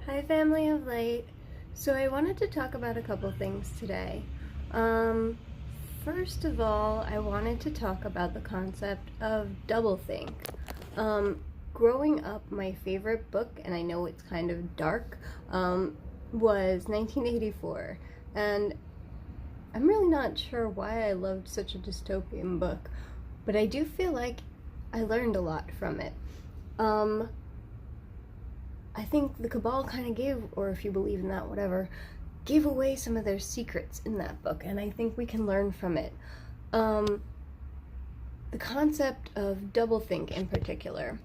Hi, family of light. So I wanted to talk about a couple things today. First of all, I wanted to talk about the concept of doublethink. Growing up, my favorite book, and I know it's kind of dark, was 1984. And I'm really not sure why I loved such a dystopian book, but I do feel like I learned a lot from it. I think the Cabal kind of gave, or if you believe in that, whatever, gave away some of their secrets in that book, and I think we can learn from it. The concept of doublethink in particular.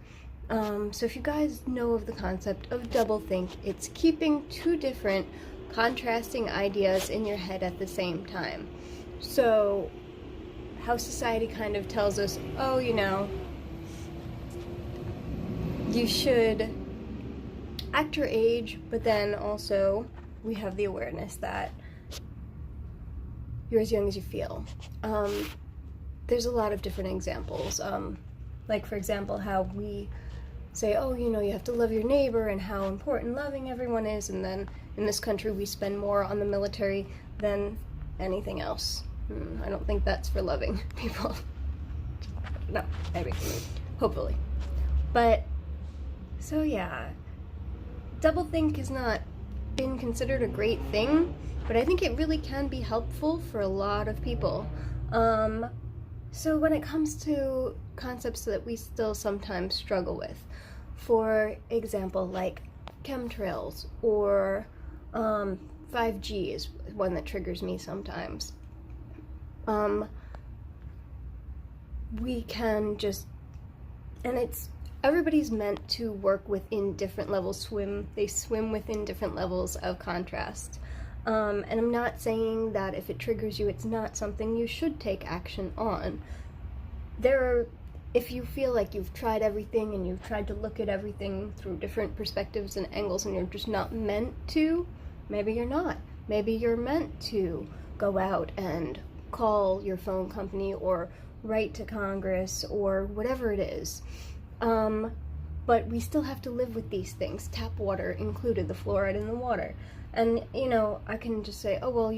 So if you guys know of the concept of doublethink, it's keeping two different contrasting ideas in your head at the same time. So how society kind of tells us, oh, you should act your age, but then also we have the awareness that you're as young as you feel. There's a lot of different examples. Like, for example, how we say, oh, you have to love your neighbor and how important loving everyone is, and then in this country we spend more on the military than anything else. I don't think that's for loving people. No, maybe. Hopefully. But, so yeah. Doublethink has not been considered a great thing, but I think it really can be helpful for a lot of people. So when it comes to concepts that we still sometimes struggle with, for example, like chemtrails or 5G is one that triggers me sometimes. We can just, and everybody's meant to work within different levels, they swim within different levels of contrast. And I'm not saying that if it triggers you, it's not something you should take action on. If you feel like you've tried everything and you've tried to look at everything through different perspectives and angles and you're just not meant to, maybe you're not. Maybe you're meant to go out and call your phone company or write to Congress or whatever it is. But we still have to live with these things, tap water included, the fluoride in the water. And, I can just say, oh, well,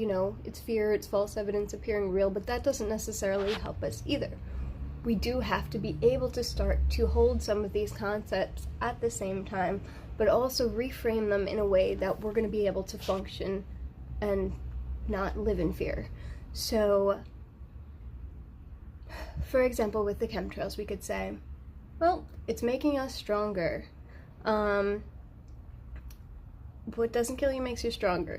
it's fear, it's false evidence appearing real, but that doesn't necessarily help us either. We do have to be able to start to hold some of these concepts at the same time, but also reframe them in a way that we're going to be able to function and not live in fear. So, for example, with the chemtrails, we could say, well, it's making us stronger. What doesn't kill you makes you stronger,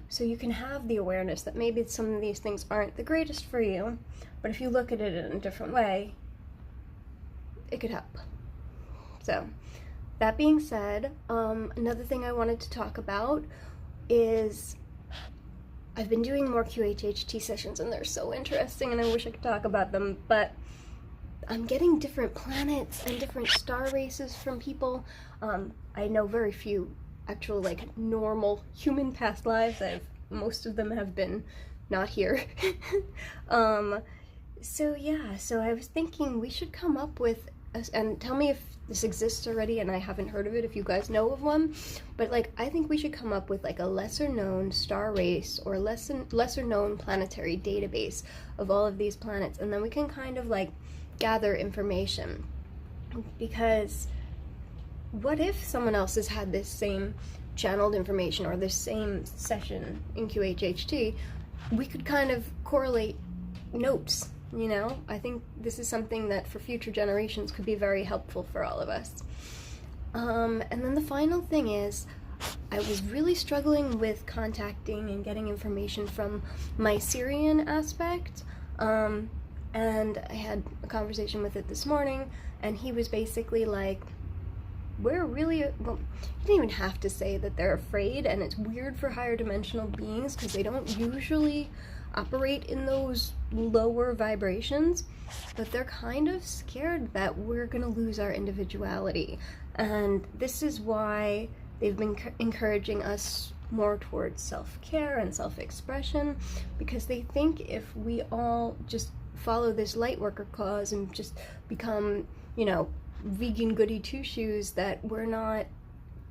So you can have the awareness that maybe some of these things aren't the greatest for you, but if you look at it in a different way, it could help. So, that being said, another thing I wanted to talk about is I've been doing more QHHT sessions, and they're so interesting, and I wish I could talk about them, but I'm getting different planets and different star races from people. I know very few actual, normal human past lives. Most of them have been not here. So I was thinking we should come up with, and tell me if this exists already and I haven't heard of it, if you guys know of one, but I think we should come up with a lesser known star race or lesser known planetary database of all of these planets, and then we can kind of gather information, because what if someone else has had this same channeled information or this same session in QHHT? We could kind of correlate notes, I think this is something that for future generations could be very helpful for all of us. And then the final thing is, I was really struggling with contacting and getting information from my Sirian aspect, and I had a conversation with it this morning, and he was basically like, we're really, well, you don't even have to say that they're afraid, and it's weird for higher dimensional beings because they don't usually operate in those lower vibrations, but they're kind of scared that we're gonna lose our individuality. And this is why they've been encouraging us more towards self-care and self-expression, because they think if we all just follow this light worker cause and just become, vegan goody two-shoes, that we're not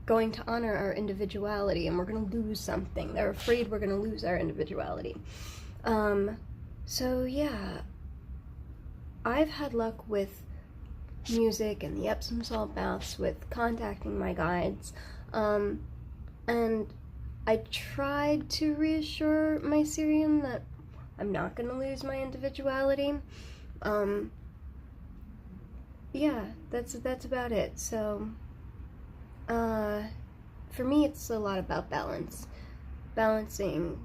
going to honor our individuality, and we're going to lose something. They're afraid we're going to lose our individuality. So yeah, I've had luck with music and the Epsom salt baths, with contacting my guides, and I tried to reassure my Sirian that I'm not going to lose my individuality. Yeah, that's about it. So, for me, it's a lot about balancing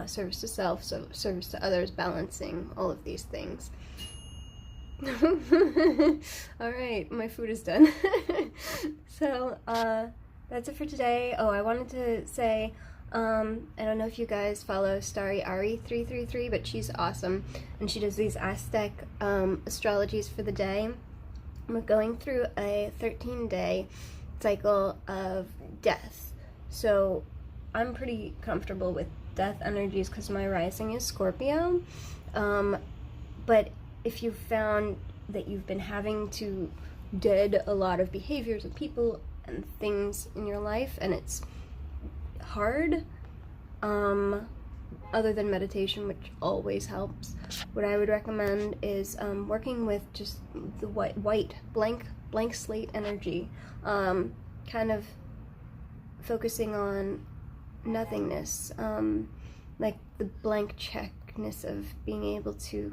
service to self, so service to others, balancing all of these things. Alright, my food is done. So, that's it for today. Oh, I wanted to say, I don't know if you guys follow Starry Ari 333, but she's awesome, and she does these Aztec astrologies for the day. We're going through a 13-day cycle of death, so I'm pretty comfortable with death energies because my rising is Scorpio, but if you've found that you've been having to dead a lot of behaviors of people and things in your life, and it's hard, other than meditation, which always helps, what I would recommend is working with just the white blank slate energy, kind of focusing on nothingness, like the blank checkness of being able to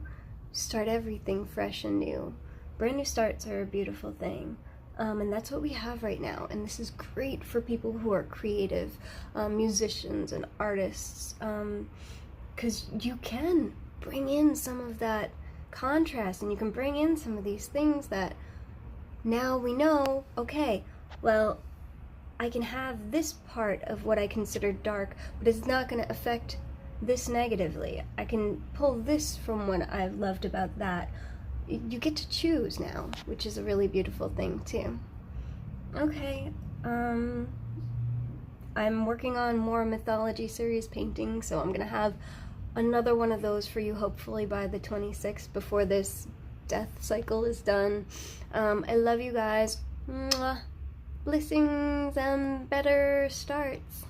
start everything fresh and new. Brand new starts are a beautiful thing. And that's what we have right now, and this is great for people who are creative, musicians and artists, because you can bring in some of that contrast, and you can bring in some of these things that now we know, okay, well, I can have this part of what I consider dark, but it's not going to affect this negatively. I can pull this from what I've loved about that. You get to choose now, which is a really beautiful thing too. Okay, I'm working on more mythology series painting, so I'm gonna have another one of those for you hopefully by the 26th, before this death cycle is done. I love you guys. Mwah. Blessings and better starts.